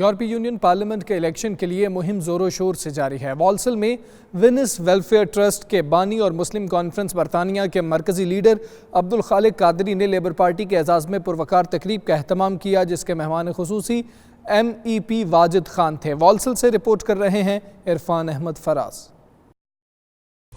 یورپی union parliament کے election کے لیے مہم زور و شور سے جاری ہے۔ والسل میں وینس ویلفیئر ٹرسٹ کے بانی اور مسلم کانفرنس برطانیہ کے مرکزی لیڈر عبدالخالق قادری نے لیبر پارٹی کے اعزاز میں پروقار تقریب کا اہتمام کیا، جس کے مہمان خصوصی MEP واجد خان تھے۔ والسل سے رپورٹ کر رہے ہیں عرفان احمد فراز۔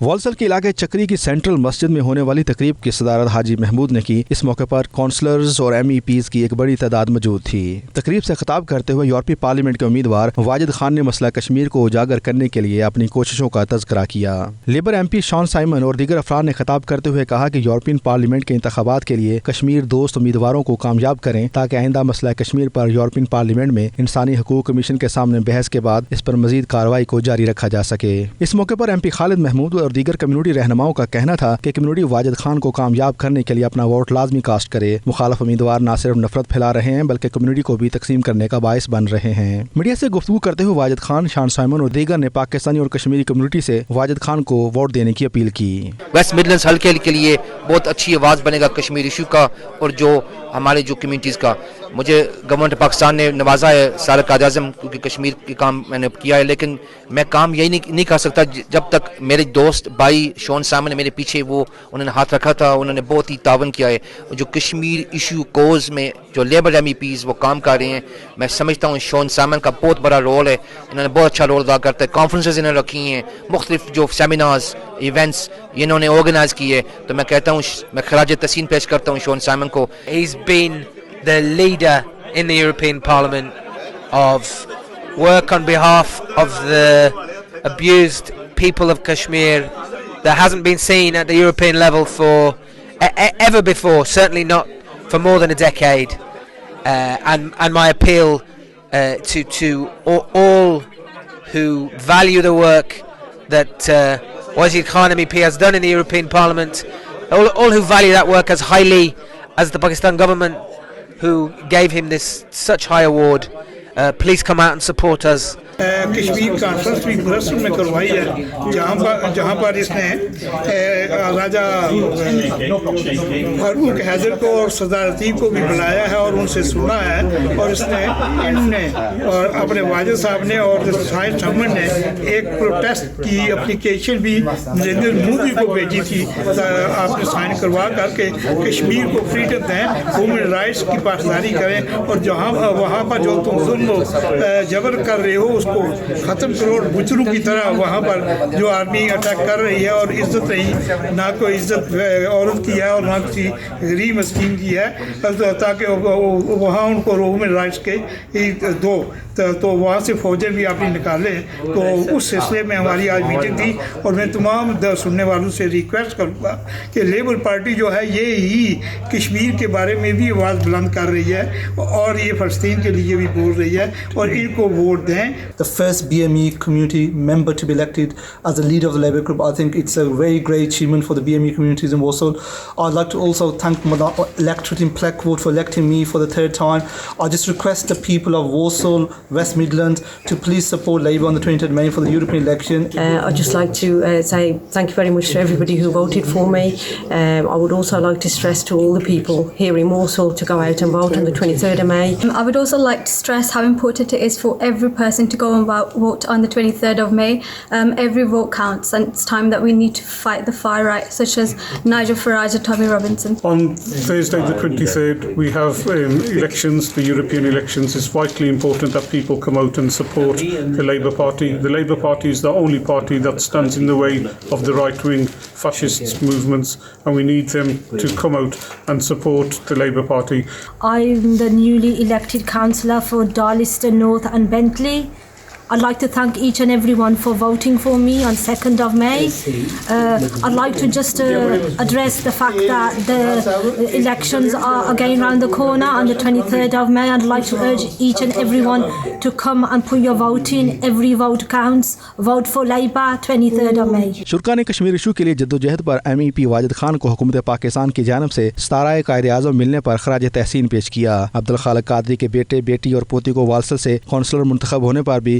والسل کے علاقے چکری کی سینٹرل مسجد میں ہونے والی تقریب کی صدارت حاجی محمود نے کی۔ اس موقع پر کونسلرز اور MEPs کی ایک بڑی تعداد موجود تھی۔ تقریب سے خطاب کرتے ہوئے یورپی پارلیمنٹ کے امیدوار واجد خان نے مسئلہ کشمیر کو اجاگر کرنے کے لیے اپنی کوششوں کا تذکرہ کیا۔ لیبر MP شان سائمن اور دیگر افراد نے خطاب کرتے ہوئے کہا کہ یورپین پارلیمنٹ کے انتخابات کے لیے کشمیر دوست امیدواروں کو کامیاب کریں تاکہ آئندہ مسئلہ کشمیر پر یورپین پارلیمنٹ میں انسانی حقوق کمیشن کے سامنے بحث کے بعد اس پر مزید کارروائی کو جاری رکھا جا سکے۔ اس موقع پر MP خالد محمود اور دیگر کمیونٹی رہنماؤں کا کہنا تھا کہ کمیونٹی واجد خان کو کامیاب کرنے کے لیے اپنا ووٹ لازمی کاسٹ کرے۔ مخالف امیدوار نہ صرف نفرت پھیلا رہے ہیں بلکہ کمیونٹی کو بھی تقسیم کرنے کا باعث بن رہے ہیں۔ میڈیا سے گفتگو کرتے ہوئے واجد خان، شان سائمن اور دیگر نے پاکستانی اور کشمیری کمیونٹی سے واجد خان کو ووٹ دینے کی اپیل کی۔ ویسٹ مڈلینڈز حلقے کے لیے بہت اچھی آواز بنے گا کشمیر ایشو کا اور جو ہمارے جو کمیونٹیز کا۔ مجھے گورنمنٹ پاکستان نے نوازا ہے سابق قائد اعظم، کیونکہ کشمیر کے کام میں نے کیا ہے، لیکن میں کام یہی نہیں کر سکتا جب تک میرے دوست بھائی شون سائمن نے میرے پیچھے انہوں نے ہاتھ رکھا تھا۔ انہوں نے بہت ہی تعاون کیا ہے۔ جو کشمیر ایشو کوز میں جو لیبر MEPs وہ کام کر رہے ہیں، میں سمجھتا ہوں شون سائمن کا بہت بڑا رول ہے۔ انہوں نے بہت اچھا رول ادا کرتا ہے۔ کانفرنسز انہوں نے رکھی ہیں، مختلف جو سیمینارز ایونٹس انہوں نے آرگنائز کیے، تو میں کہتا ہوں میں خراج تحسین پیش کرتا ہوں شون سائمن کو۔ He's been the leader in the European Parliament of work on behalf of the abused people of Kashmir that hasn't been seen at the European level for ever before, certainly not for more than a decade. And my appeal to all who value the work that Wajid Khan MEP has done in the European Parliament, all who value that work as highly as the Pakistan government who gave him this such high award, please come out and support us. Kashmir conference بھی برسل میں کروائی ہے، جہاں پر اس نے راجہ فاروق حیدر کو اور سردار عتیق کو بھی بلایا ہے اور ان سے سنا ہے، اور اس نے انہوں نے اور اپنے واجد صاحب نے اور شاہد سمن نے ایک پروٹیسٹ کی اپلیکیشن بھی نریندر مودی کو بھیجی تھی، آپ نے سائن کروا کر کے کشمیر کو فریڈم دیں، ہیومن رائٹس کی پاسداری کریں، اور جہاں وہاں پر جو تم ظلم و جبر کر رہے ہو اس کو ختم کرو۔ بچروں کی طرح وہاں پر جو آرمی اٹیک کر رہی ہے اور عزت نہیں، نہ کوئی عزت عورت کی ہے اور نہ کسی غریب مسکین کی ہے، تاکہ وہاں ان کو ہیومن رائٹس کے دو، تو وہاں سے فوجیں بھی آپ نے نکالیں۔ تو اس سلسلے میں ہماری آج میٹنگ تھی، اور میں تمام سننے والوں سے ریکویسٹ کروں گا کہ لیبر پارٹی جو ہے یہ ہی کشمیر کے بارے میں بھی آواز بلند کر رہی ہے اور یہ فلسطین کے لیے بھی بول رہی ہے، اور ان کو ووٹ دیں۔ The first BME community member to be elected as the leader of the Labour group. I think it's a very great achievement for the BME communities in Walsall. I'd like to also thank the electorate in Pleckwood for electing me for the third time. I just request the people of Walsall, West Midlands to please support Labour on the 23rd May for the European election. I'd just like to say thank you very much to everybody who voted for me. I would also like to stress to all the people here in Walsall to go out and vote on the 23rd of May. I would also like to stress how important it is for every person to go and vote on the 23rd of May. Every vote counts, and it's time that we need to fight the far right, such as Nigel Farage and Tommy Robinson. On Thursday the 23rd we have elections, the European elections. It's vitally important that people come out and support the Labour Party. The Labour Party is the only party that stands in the way of the right-wing fascist movements, and we need them to come out and support the Labour Party. I'm the newly elected councillor for Darliston North and Bentley. I'd like to thank each and everyone for voting for me on 2nd of May. I'd like to just address the fact that the elections are again around the corner on the 23rd of May. I'd like to urge each and everyone to come and put your vote in. Every vote counts. Vote for Labour 23rd of May. شرکا نے Kashmir issue کے لیے جدوجہد پر MEP Wajid Khan کو حکومت پاکستان کی جانب سے ستارہ قائد اعظم ملنے پر خراج تحسین پیش کیا۔ عبدالخالق قادری کے بیٹے، بیٹی اور پوتی کو والسل سے کونسلر منتخب ہونے پر بھی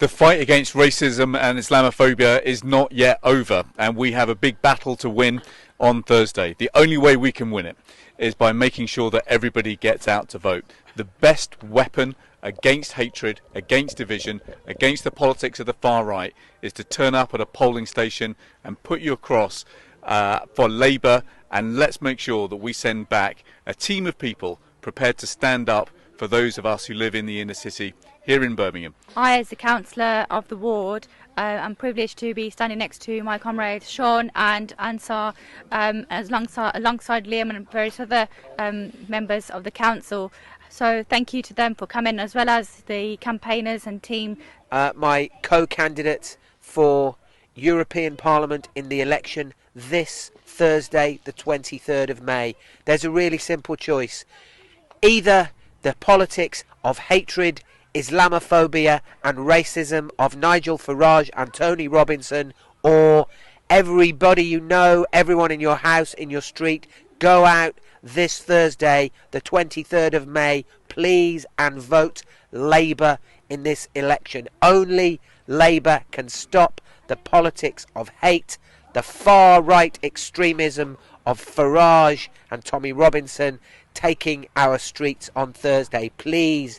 The fight against racism and Islamophobia is not yet over, and we have a big battle to win on Thursday. The only way we can win it is by making sure that everybody gets out to vote. The best weapon against hatred, against division, against the politics of the far right is to turn up at a polling station and put your cross for Labour, and let's make sure that we send back a team of people prepared to stand up for those of us who live in the inner city here in Birmingham. I, as the councillor of the ward, I'm privileged to be standing next to my comrades Sean and Ansar, alongside Liam and various other members of the council. So thank you to them for coming, as well as the campaigners and team. My co-candidate for European Parliament in the election this Thursday, the 23rd of May. There's a really simple choice. Either the politics of hatred, Islamophobia and racism of Nigel Farage and Tony Robinson, or everybody you know, everyone in your house, in your street, go out this Thursday, the 23rd of May, please, and vote Labour in this election. Only Labour can stop the politics of hate, the far-right extremism of Farage and Tommy Robinson taking our streets on Thursday, please.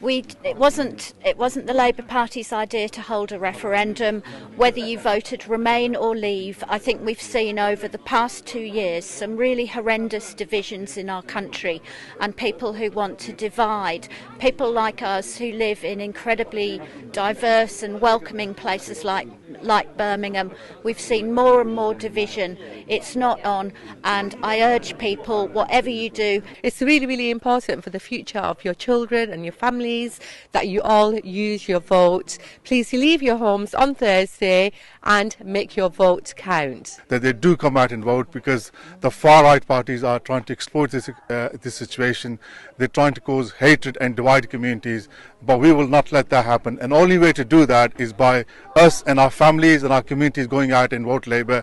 It wasn't the Labour Party's idea to hold a referendum whether you voted Remain or Leave. I think we've seen over the past 2 years some really horrendous divisions in our country and people who want to divide. People like us who live in incredibly diverse and welcoming places like Birmingham. We've seen more and more division. It's not on, and I urge people, whatever you do, it's really, really important for the future of your children and your families that you all use your vote. Please leave your homes on Thursday and make your vote count. That they do come out and vote, because the far right parties are trying to exploit this situation. They're trying to cause hatred and divide communities, but we will not let that happen. And only way to do that is by us and our families and our communities going out and vote Labour.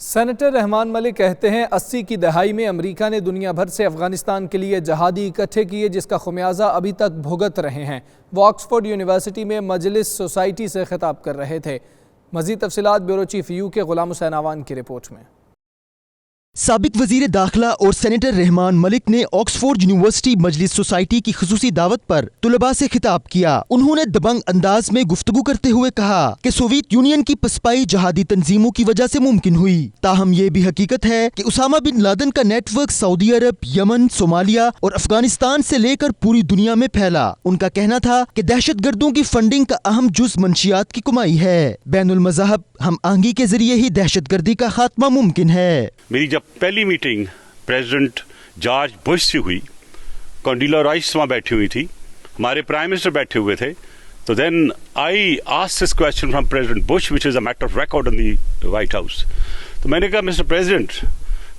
Senator Rehman Malik کہتے ہیں 80 کی دہائی میں امریکہ نے دنیا بھر سے افغانستان کے لیے جہادی اکٹھے کیے جس کا خمیازہ ابھی تک بھگت رہے ہیں۔ وہ آکسفورڈ یونیورسٹی میں مجلس سوسائٹی سے خطاب کر رہے تھے۔ مزید تفصیلات بیورو چیف یو کے غلام حسین آوان کی رپورٹ میں۔ سابق وزیر داخلہ اور سینیٹر رحمان ملک نے آکسفورڈ یونیورسٹی مجلس سوسائٹی کی خصوصی دعوت پر طلباء سے خطاب کیا۔ انہوں نے دبنگ انداز میں گفتگو کرتے ہوئے کہا کہ سوویت یونین کی پسپائی جہادی تنظیموں کی وجہ سے ممکن ہوئی، تاہم یہ بھی حقیقت ہے کہ اسامہ بن لادن کا نیٹ ورک سعودی عرب، یمن، صومالیہ اور افغانستان سے لے کر پوری دنیا میں پھیلا۔ ان کا کہنا تھا کہ دہشت گردوں کی فنڈنگ کا اہم جز منشیات کی کمائی ہے۔ بین المذہب ہم آہنگی کے ذریعے ہی دہشت گردی کا خاتمہ ممکن ہے۔ میری جب پہلی میٹنگ پریزیڈنٹ جارج بش سے ہوئی، کونڈیلا رائس وہاں بیٹھی ہوئی تھی، ہمارے پرائم منسٹر بیٹھے ہوئے تھے، تو then I ask this question from President Bush which is a matter of record in the White House. تو میں نے کہا مسٹر پریزیڈنٹ،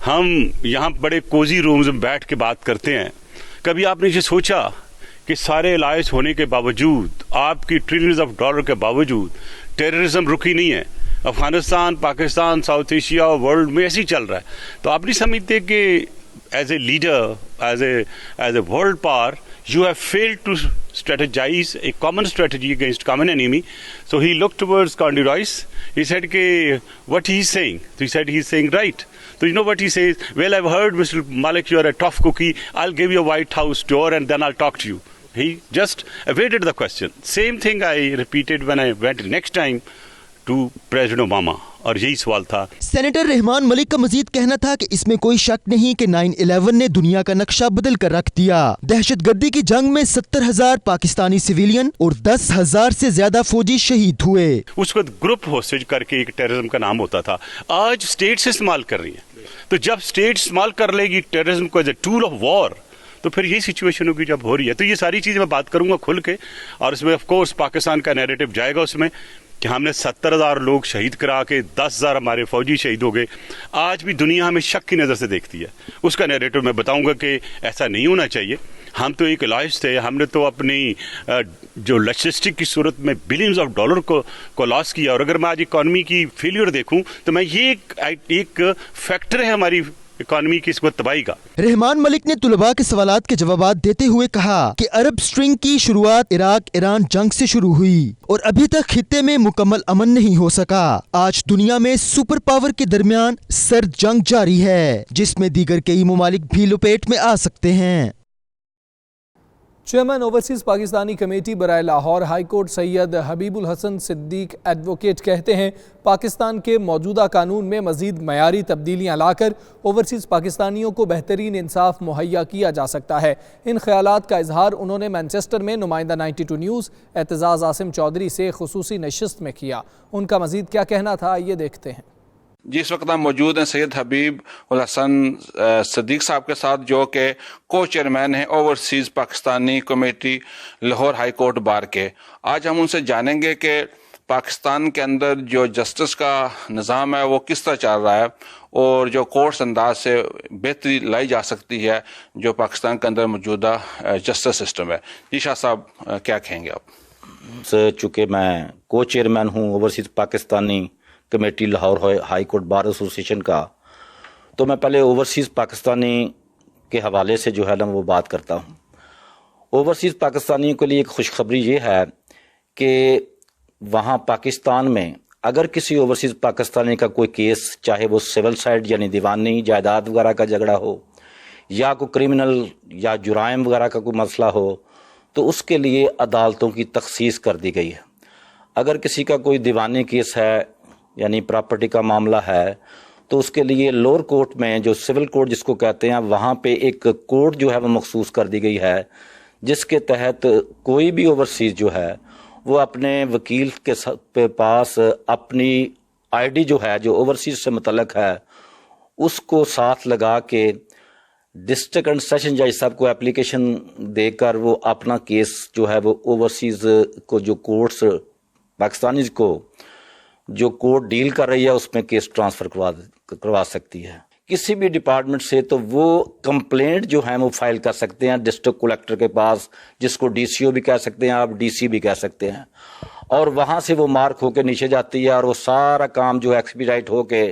ہم یہاں بڑے کوزی رومز میں بیٹھ کے بات کرتے ہیں، کبھی آپ نے یہ سوچا کہ سارے الائنس ہونے کے باوجود، آپ کی ٹریلینز آف ڈالر کے باوجود ٹیررزم رکی نہیں ہے۔ افغانستان، پاکستان، ساؤتھ ایشیا اور ورلڈ میں ایسے ہی چل رہا ہے۔ تو آپ نہیں سمجھتے کہ as a leader, as a world power, you have failed to strategize a common strategy against common enemy. So he looked towards Condi Royce. He said, what he's saying. So he said he's saying right. So you know what he says? Well, I've heard, Mr. Malik, you are a tough cookie. I'll give you a White House tour and then I'll talk to you. He just evaded the question. Same thing I repeated when I went next time to President Obama. اور یہی سوال تھا۔ Senator Rehman ملک کا مزید کہنا تھا کہ اس میں کوئی شک نہیں کہ 9/11 نے دنیا کا نقشہ بدل کر رکھ دیا۔ دہشت گردی کی جنگ میں 70,000 پاکستانی سویلین اور 10,000 سے زیادہ فوجی شہید ہوئے۔ اس وقت گروپ ہوسٹیج کر کے ایک ٹیررزم کا نام ہوتا تھا، آج اسٹیٹس استعمال کر رہی ہیں۔ تو جب اسٹیٹ استعمال کر لے گی ٹیررزم کو as a tool of war, تو پھر یہ سچویشن ہوگی جب ہو رہی ہے۔ تو یہ ساری چیزیں میں بات کروں گا کھل کے، اور اس میں آف کورس پاکستان کا نیریٹو جائے گا اس میں کہ ہم نے 70,000 لوگ شہید کرا کے 10,000 ہمارے فوجی شہید ہو گئے۔ آج بھی دنیا ہمیں شک کی نظر سے دیکھتی ہے، اس کا نیریٹو میں بتاؤں گا کہ ایسا نہیں ہونا چاہیے۔ ہم تو ایک الائنس تھے، ہم نے تو اپنی جو لاجسٹک کی صورت میں بلینز آف ڈالر کو لاس کیا، اور اگر میں آج اکانومی کی فیلئر دیکھوں تو میں یہ ایک فیکٹر ہے ہماری اکانومی کی اس وقت تباہی کا۔ رحمان ملک نے طلباء کے سوالات کے جوابات دیتے ہوئے کہا کہ عرب سپرنگ کی شروعات عراق ایران جنگ سے شروع ہوئی اور ابھی تک خطے میں مکمل امن نہیں ہو سکا۔ آج دنیا میں سپر پاور کے درمیان سرد جنگ جاری ہے جس میں دیگر کئی ممالک بھی لپیٹ میں آ سکتے ہیں۔ چیئرمین اوورسیز پاکستانی کمیٹی برائے لاہور ہائی کورٹ سید حبیب الحسن صدیق ایڈوکیٹ کہتے ہیں پاکستان کے موجودہ قانون میں مزید معیاری تبدیلیاں لا کر اوورسیز پاکستانیوں کو بہترین انصاف مہیا کیا جا سکتا ہے۔ ان خیالات کا اظہار انہوں نے مانچسٹر میں نمائندہ 92 نیوز اعتزاز عاصم چودھری سے خصوصی نشست میں کیا۔ ان کا مزید کیا کہنا تھا، یہ دیکھتے ہیں۔ جس وقت ہم موجود ہیں سید حبیب الحسن صدیق صاحب کے ساتھ، جو کہ کو چیئرمین ہیں overseas Pakistani committee Lahore high court bar کے۔ آج ہم ان سے جانیں گے کہ پاکستان کے اندر جو جسٹس کا نظام ہے وہ کس طرح چل رہا ہے، اور جو کورٹس انداز سے بہتری لائی جا سکتی ہے جو پاکستان کے اندر موجودہ جسٹس سسٹم ہے۔ جی شاہ صاحب، کیا کہیں گے آپ؟ چونکہ میں کو چیئرمین ہوں overseas Pakistani committee Lahore high court bar association کا، تو میں پہلے اوورسیز پاکستانی کے حوالے سے جو ہے نا وہ بات کرتا ہوں۔ اوورسیز پاکستانیوں کے لیے ایک خوشخبری یہ ہے کہ وہاں پاکستان میں اگر کسی اوورسیز پاکستانی کا کوئی کیس، چاہے وہ سول سائڈ یعنی دیوانی جائیداد وغیرہ کا جھگڑا ہو، یا کوئی کرمنل یا جرائم وغیرہ کا کوئی مسئلہ ہو، تو اس کے لیے عدالتوں کی تخصیص کر دی گئی ہے۔ اگر کسی کا کوئی دیوانی کیس ہے یعنی پراپرٹی کا معاملہ ہے، تو اس کے لیے لوور کورٹ میں جو سول کورٹ جس کو کہتے ہیں، وہاں پہ ایک کورٹ جو ہے وہ مخصوص کر دی گئی ہے، جس کے تحت کوئی بھی اوورسیز جو ہے وہ اپنے وکیل کے پاس اپنی آئی ڈی جو ہے جو اوورسیز سے متعلق ہے اس کو ساتھ لگا کے ڈسٹرکٹ اینڈ سیشن جج صاحب کو اپلیکیشن دے کر وہ اپنا کیس جو ہے وہ اوورسیز کو جو کورٹس پاکستانیز کو جو کورٹ ڈیل کر رہی ہے اس میں کیس ٹرانسفر کروا سکتی ہے کسی بھی ڈپارٹمنٹ سے۔ تو وہ کمپلینٹ جو ہیں وہ فائل کر سکتے ہیں ڈسٹرکٹ کلیکٹر کے پاس، جس کو ڈی سی او بھی کہہ سکتے ہیں آپ، ڈی سی بھی کہہ سکتے ہیں، اور وہاں سے وہ مارک ہو کے نیچے جاتی ہے، اور وہ سارا کام جو ایکسپیڈائٹ ہو کے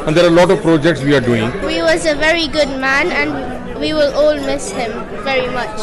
and there are a lot of projects we are doing. He was a very good man and we will all miss him very much.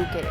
UK।